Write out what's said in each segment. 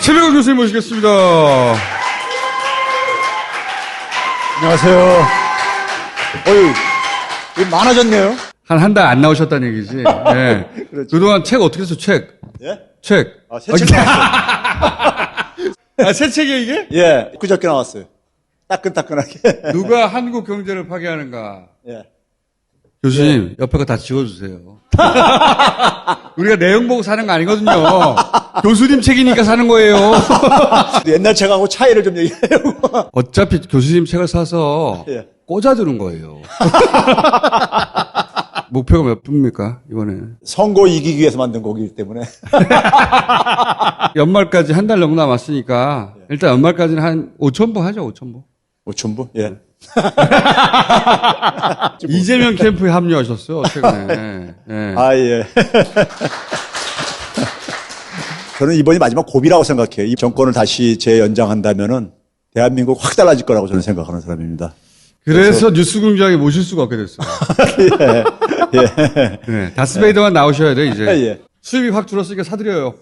최백원 교수님 모시겠습니다. 안녕하세요. 어휴, 많아졌네요. 한 달 안 나오셨다는 얘기지. 네. 그렇죠. 그동안 책 어떻게 했어, 책? 예? 책. 새 책 나왔어요. 새 책이야, 이게? 예, 그저께 나왔어요. 따끈따끈하게. 누가 한국 경제를 파괴하는가? 예. 교수님, 옆에 거 다 지워주세요. 우리가 내용 보고 사는 거 아니거든요. 교수님 책이니까 사는 거예요. 옛날 책하고 차이를 좀 얘기하려고. 어차피 교수님 책을 사서 예. 꽂아두는 거예요. 목표가 몇 분입니까, 이번에? 선거 이기기 위해서 만든 거기 때문에. 연말까지 한 달 정도 남았으니까, 일단 연말까지는 한 5,000부 하죠, 5,000부. 5천부? 예. 이재명 캠프에 합류하셨어요, 최근에. 예. 아, 예. 저는 이번이 마지막 고비라고 생각해요. 이 정권을 다시 재연장한다면은 대한민국 확 달라질 거라고 저는 생각하는 사람입니다. 그래서 뉴스 공장에 모실 수가 없게 됐어요. 예. 예. 네, 다스베이더만 나오셔야 돼, 이제. 예. 수입이 확 줄었으니까 사드려요.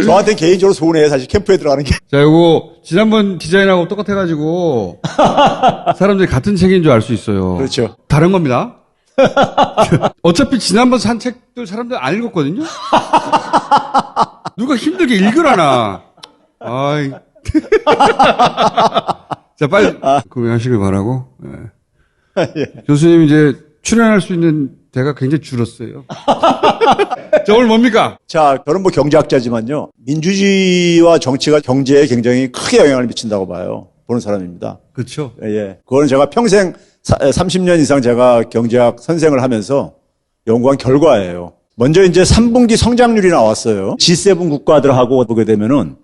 저한테는 개인적으로 손해예요. 사실 캠프에 들어가는 게. 자, 요거, 지난번 디자인하고 똑같아가지고, 사람들이 같은 책인 줄 알 수 있어요. 그렇죠. 다른 겁니다. 어차피 지난번 산 책들 사람들 안 읽었거든요? 누가 힘들게 읽으라나. 아이. 자, 빨리 구매하시길 바라고. 예. 예. 교수님 이제 출연할 수 있는 데가 굉장히 줄었어요. 자, 오늘 뭡니까? 자, 저는 뭐 경제학자지만요. 민주주의와 정치가 경제에 굉장히 크게 영향을 미친다고 봐요. 보는 사람입니다. 그렇죠. 예. 그거는 제가 평생 30년 이상 제가 경제학 선생을 하면서 연구한 결과예요. 먼저 이제 3분기 성장률이 나왔어요. G7 국가들하고 보게 되면은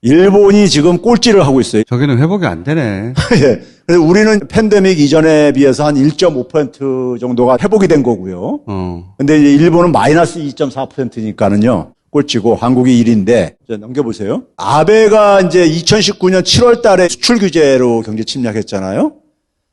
일본이 지금 꼴찌를 하고 있어요. 저기는 회복이 안 되네. 예. 그래서 우리는 팬데믹 이전에 비해서 한 1.5% 정도가 회복이 된 거고요. 근데 이제 일본은 마이너스 2.4%니까는요. 꼴찌고 한국이 1위인데 넘겨보세요. 아베가 이제 2019년 7월 달에 수출 규제로 경제 침략했잖아요.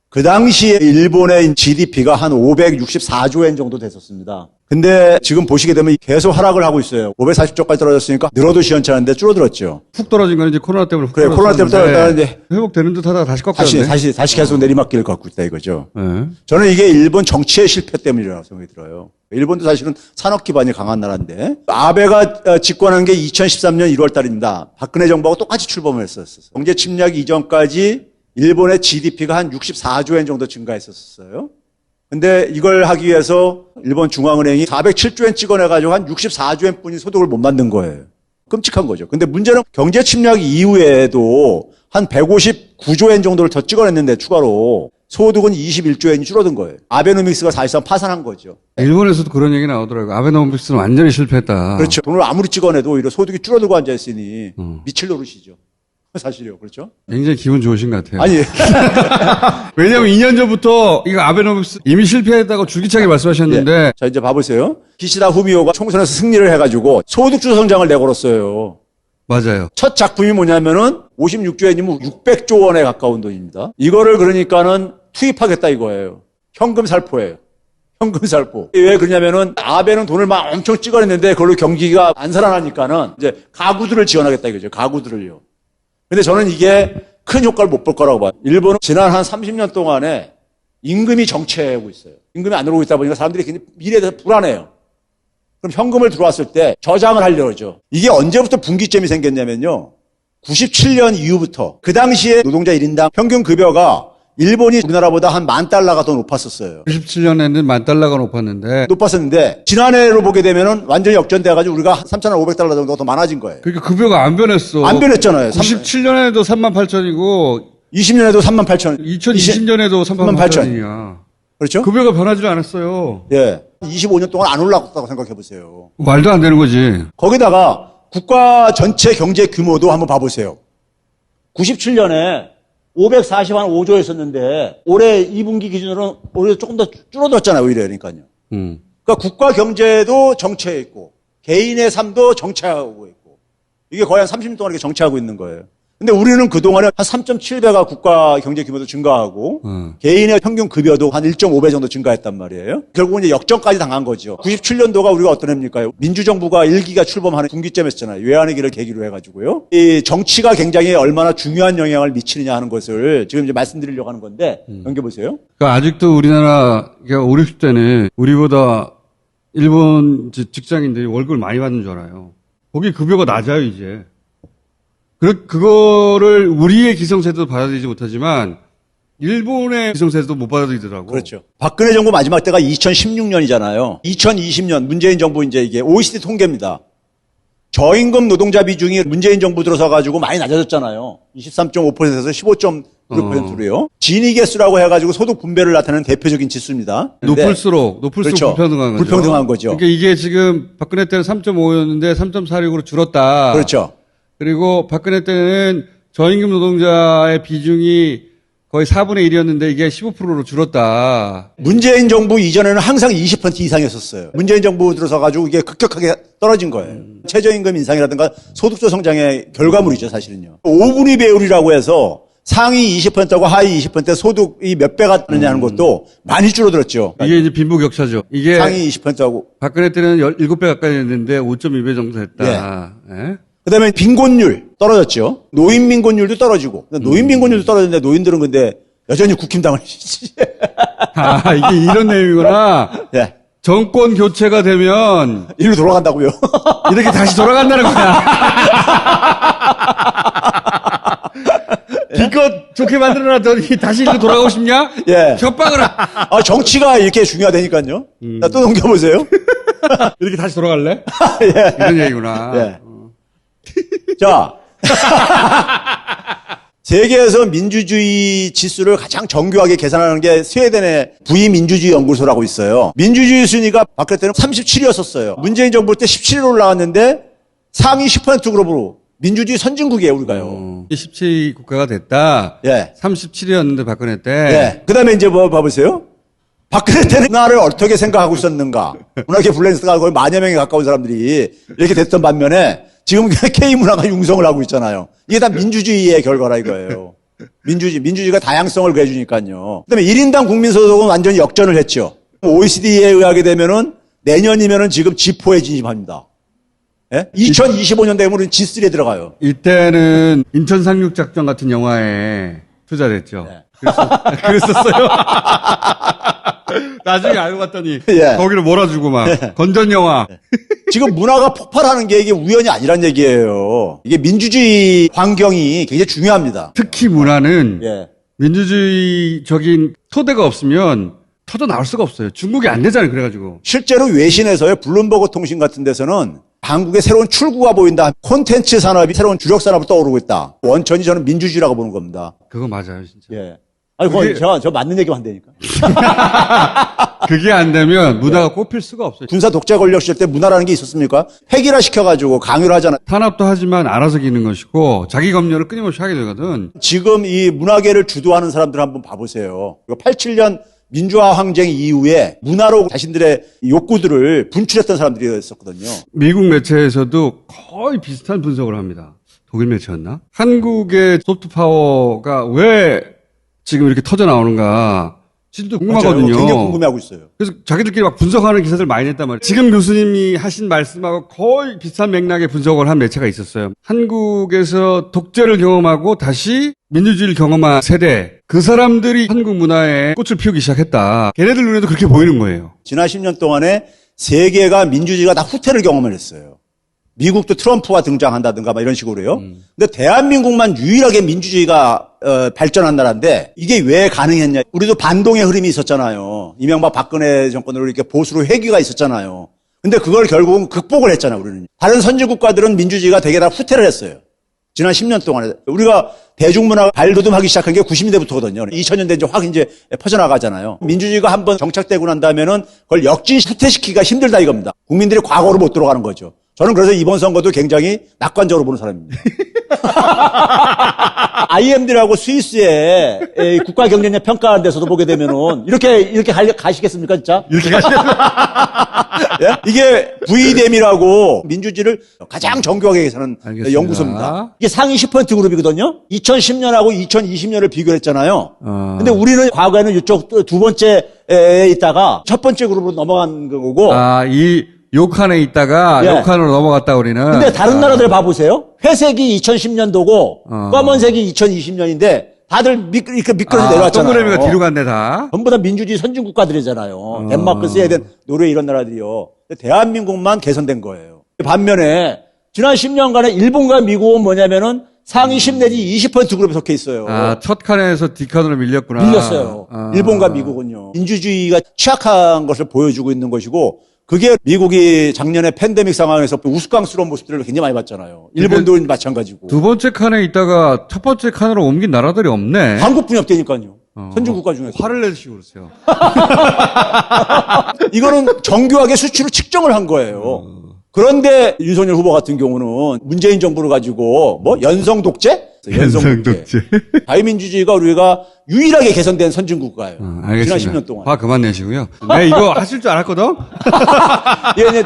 그 당시에 일본의 GDP가 한 564조 엔 정도 됐었습니다. 근데 지금 보시게 되면 계속 하락을 하고 있어요. 540조까지 떨어졌으니까 늘어도 시원찮은데 줄어들었죠. 푹 떨어진 건 이제 코로나 때문에 훅 그래, 코로나 때문에 떨어졌다는데 회복되는 듯 하다가 다시 꺾였네. 다시 계속 내리막길을 걷고 있다 이거죠. 네. 저는 이게 일본 정치의 실패 때문이라고 생각이 들어요. 일본도 사실은 산업 기반이 강한 나라인데 아베가 집권한 게 2013년 1월 달입니다. 박근혜 정부하고 똑같이 출범을 했었어요. 경제 침략 이전까지 일본의 GDP가 한 64조 엔 정도 증가했었어요. 근데 이걸 하기 위해서 일본 중앙은행이 407조 엔 찍어내가지고 한 64조 엔 뿐이 소득을 못 만든 거예요. 끔찍한 거죠. 근데 문제는 경제 침략 이후에도 한 159조 엔 정도를 더 찍어냈는데 추가로 소득은 21조 엔이 줄어든 거예요. 아베노믹스가 사실상 파산한 거죠. 일본에서도 그런 얘기 나오더라고요. 아베노믹스는 완전히 실패했다. 그렇죠. 돈을 아무리 찍어내도 오히려 소득이 줄어들고 앉아있으니 미칠 노릇이죠. 사실이요. 그렇죠? 굉장히 기분 좋으신 것 같아요. 아니. 왜냐면 2년 전부터 이거 아베노믹스 이미 실패했다고 줄기차게 말씀하셨는데. 예. 자, 이제 봐보세요. 기시다 후미오가 총선에서 승리를 해가지고 소득주 성장을 내걸었어요. 맞아요. 첫 작품이 뭐냐면은 56조 엔이면 600조 원에 가까운 돈입니다. 이거를 그러니까는 투입하겠다 이거예요. 현금 살포예요. 현금 살포. 왜 그러냐면은 아베는 돈을 막 엄청 찍어냈는데 그걸로 경기가 안 살아나니까는 이제 가구들을 지원하겠다 이거죠. 가구들을요. 근데 저는 이게 큰 효과를 못 볼 거라고 봐요. 일본은 지난 한 30년 동안에 임금이 정체하고 있어요. 임금이 안 오르고 있다 보니까 사람들이 굉장히 미래에 대해서 불안해요. 그럼 현금을 들어왔을 때 저장을 하려고 하죠. 이게 언제부터 분기점이 생겼냐면요. 97년 이후부터 그 당시에 노동자 1인당 평균 급여가 일본이 우리나라보다 한 $10,000가 더 높았었어요. 97년에는 $10,000가 높았는데. 높았었는데 지난해로 보게 되면은 완전히 역전돼가지고 우리가 3,500달러 정도가 더 많아진 거예요. 그러니까 급여가 안 변했어. 안 변했잖아요. 97년에도 38,000이고 20년에도 38,000. 2020년에도 38,000이야. 그렇죠? 급여가 변하지도 않았어요. 예. 25년 동안 안 올랐다고 생각해 보세요. 말도 안 되는 거지. 거기다가 국가 전체 경제 규모도 한번 봐보세요. 97년에 545조였었는데 올해 2분기 기준으로는 오히려 조금 더 줄어들었잖아요. 오히려 그러니까요. 그러니까 국가 경제도 정체해 있고 개인의 삶도 정체하고 있고 이게 거의 한 30년 동안 이렇게 정체하고 있는 거예요. 근데 우리는 그동안에 한 3.7배가 국가 경제 규모도 증가하고 개인의 평균 급여도 한 1.5배 정도 증가했단 말이에요. 결국은 이제 역전까지 당한 거죠. 97년도가 우리가 어떤 해입니까? 민주정부가 1기가 출범하는 분기점이었잖아요. 외환의 길을 계기로 해가지고요. 이 정치가 굉장히 얼마나 중요한 영향을 미치느냐 하는 것을 지금 이제 말씀드리려고 하는 건데 넘겨보세요. 그러니까 아직도 우리나라 5, 60대는 우리보다 일본 직장인들이 월급을 많이 받는 줄 알아요. 거기 급여가 낮아요, 이제. 그거를 우리의 기성세대도 받아들이지 못하지만 일본의 기성세대도 못 받아들이더라고. 그렇죠. 박근혜 정부 마지막 때가 2016년이잖아요. 2020년 문재인 정부 이제 이게 OECD 통계입니다. 저임금 노동자 비중이 문재인 정부 들어서 가지고 많이 낮아졌잖아요. 23.5%에서 15.6%로요. 지니 개수라고 해가지고 소득 분배를 나타내는 대표적인 지수입니다. 높을수록 그렇죠. 불평등한 거죠. 불평등한 거죠. 그러니까 이게 지금 박근혜 때는 3.5였는데 3.46으로 줄었다. 그렇죠. 그리고 박근혜 때는 저임금 노동자의 비중이 거의 4분의 1이었는데 이게 15%로 줄었다. 문재인 정부 이전에는 항상 20% 이상이었었어요. 문재인 정부 들어서 가지고 이게 급격하게 떨어진 거예요. 최저임금 인상이라든가 소득조 성장의 결과물이죠, 사실은요. 5분위 배율이라고 해서 상위 20%하고 하위 20% 소득이 몇 배가 되느냐는 것도 많이 줄어들었죠. 이게 이제 빈부격차죠. 이게 상위 20%하고. 박근혜 때는 7배 가까이 됐는데 5.2배 정도 됐다. 예? 그다음에 빈곤율 떨어졌죠. 노인 빈곤율도 떨어지고. 노인 빈곤율도 떨어졌는데 노인들은 근데 여전히 국힘당을 아, 이게 이런 내용이구나. 예. 정권 교체가 되면 일로 돌아간다고요. 이렇게 다시 돌아간다는 거야. 기껏 좋게 만들어놨더니 다시 일로 돌아가고 싶냐? 예. 협박을 정치가 이렇게 중요하다니까요. 자, 또 넘겨보세요. 이렇게 다시 돌아갈래? 예. 이런 얘기구나. 예. 자. 세계에서 민주주의 지수를 가장 정교하게 계산하는 게 스웨덴의 부의민주주의 연구소라고 있어요. 민주주의 순위가 박근혜 때는 37이었었어요. 문재인 정부 때 17위로 올라왔는데 상위 10% 그룹으로 민주주의 선진국이에요, 우리가요. 17위 국가가 됐다. 예. 37위였는데 박근혜 때. 예. 그 다음에 이제 뭐 봐보세요. 박근혜 때는 문화를 어떻게 생각하고 있었는가. 문화계 블랙리스트가 거의 만여 명에 가까운 사람들이 이렇게 됐던 반면에 지금 K문화가 융성을 하고 있잖아요. 이게 다 민주주의의 결과라 이거예요. 민주주의가 다양성을 구해주니까요. 그 다음에 1인당 국민소득은 완전히 역전을 했죠. OECD에 의하게 되면은 내년이면은 지금 G4에 진입합니다. 예? 2025년 되면 우리는 G3에 들어가요. 이때는 인천 상륙작전 같은 영화에 투자됐죠. 네. 그랬었어요. 나중에 알고 봤더니 예. 거기를 몰아주고 막 건전 영화. 지금 문화가 폭발하는 게 이게 우연이 아니란 얘기예요. 이게 민주주의 환경이 굉장히 중요합니다. 특히 문화는 예. 민주주의적인 토대가 없으면 터져 나올 수가 없어요. 중국이 안 되잖아요. 그래가지고. 실제로 외신에서요, 블룸버그 통신 같은 데서는 한국의 새로운 출구가 보인다. 콘텐츠 산업이 새로운 주력 산업으로 떠오르고 있다. 원천이 저는 민주주의라고 보는 겁니다. 그거 맞아요, 진짜. 예. 아니, 그건 저 맞는 얘기만 한다니까. 그게 안 되면 문화가 꼽힐 수가 없어요. 군사 독재 권력 시절 때 문화라는 게 있었습니까? 획일화 시켜가지고 강요를 하잖아. 탄압도 하지만 알아서 기는 것이고 자기 검열을 끊임없이 하게 되거든. 지금 이 문화계를 주도하는 사람들 한번 봐보세요. 87년 민주화 항쟁 이후에 문화로 자신들의 욕구들을 분출했던 사람들이었거든요. 미국 매체에서도 거의 비슷한 분석을 합니다. 독일 매체였나? 한국의 소프트 파워가 왜 지금 이렇게 터져 나오는가 진짜 궁금하거든요. 맞아요. 굉장히 궁금해하고 있어요. 그래서 자기들끼리 막 분석하는 기사들 많이 냈단 말이에요. 지금 교수님이 하신 말씀하고 거의 비슷한 맥락의 분석을 한 매체가 있었어요. 한국에서 독재를 경험하고 다시 민주주의를 경험한 세대, 그 사람들이 한국 문화에 꽃을 피우기 시작했다. 걔네들 눈에도 그렇게 보이는 거예요. 지난 10년 동안에 세계가 민주주의가 다 후퇴를 경험을 했어요. 미국도 트럼프가 등장한다든가 막 이런 식으로요. 근데 대한민국만 유일하게 민주주의가 발전한 나라인데 이게 왜 가능했냐. 우리도 반동의 흐름이 있었잖아요. 이명박 박근혜 정권으로 이렇게 보수로 회귀가 있었잖아요. 근데 그걸 결국은 극복을 했잖아요, 우리는. 다른 선진 국가들은 민주주의가 되게 다 후퇴를 했어요. 지난 10년 동안에. 우리가 대중문화가 발돋움하기 시작한 게 90년대부터거든요. 2000년대 이제 퍼져나가잖아요. 민주주의가 한번 정착되고 난 다음에는 그걸 역진 후퇴시키기가 힘들다 이겁니다. 국민들이 과거로 못 들어가는 거죠. 저는 그래서 이번 선거도 굉장히 낙관적으로 보는 사람입니다. IMD라고 스위스의 국가 경쟁력 평가하는 데서도 보게 되면은 이렇게 가시겠습니까, 진짜? 이렇게 가시면 예? 이게 VDM이라고 민주주의를 가장 정교하게 계산하는 알겠습니다. 연구소입니다. 이게 상위 10% 그룹이거든요. 2010년하고 2020년을 비교했잖아요. 근데 우리는 과거에는 이쪽 두 번째에 있다가 첫 번째 그룹으로 넘어간 거고. 이 욕칸에 있다가 예. 욕칸으로 넘어갔다 우리는. 근데 다른 나라들 봐보세요. 회색이 2010년도고 검은색이 2020년인데 다들 이렇게 미끄러져 내려왔잖아요. 동그라미가 뒤로 갔네 다. 전부 다 민주주의 선진 국가들이잖아요. 덴마크, 스웨덴, 노르웨이 이런 나라들이요. 근데 대한민국만 개선된 거예요. 반면에 지난 10년간에 일본과 미국은 뭐냐면은 상위 10 내지 20% 그룹에 속해 있어요. 첫 칸에서 뒷칸으로 밀렸구나. 밀렸어요. 일본과 미국은요. 민주주의가 취약한 것을 보여주고 있는 것이고 그게 미국이 작년에 팬데믹 상황에서 우스꽝스러운 모습들을 굉장히 많이 봤잖아요. 일본도 마찬가지고. 두 번째 칸에 있다가 첫 번째 칸으로 옮긴 나라들이 없네. 한국뿐이 없다니까요. 선진국가 중에서. 화를 내시고 그러세요. 이거는 정교하게 수치로 측정을 한 거예요. 그런데 윤석열 후보 같은 경우는 문재인 정부를 가지고 뭐 연성 독재? 자유민주주의가 우리가 유일하게 개선된 선진국가예요. 알겠습니다. 지난 10년 동안. 화 그만 내시고요. 네, 이거 하실 줄 알았거든? 예,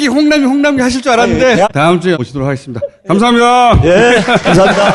홍남기 하실 줄 알았는데 예, 다음 주에 모시도록 하겠습니다. 감사합니다. 예, 감사합니다.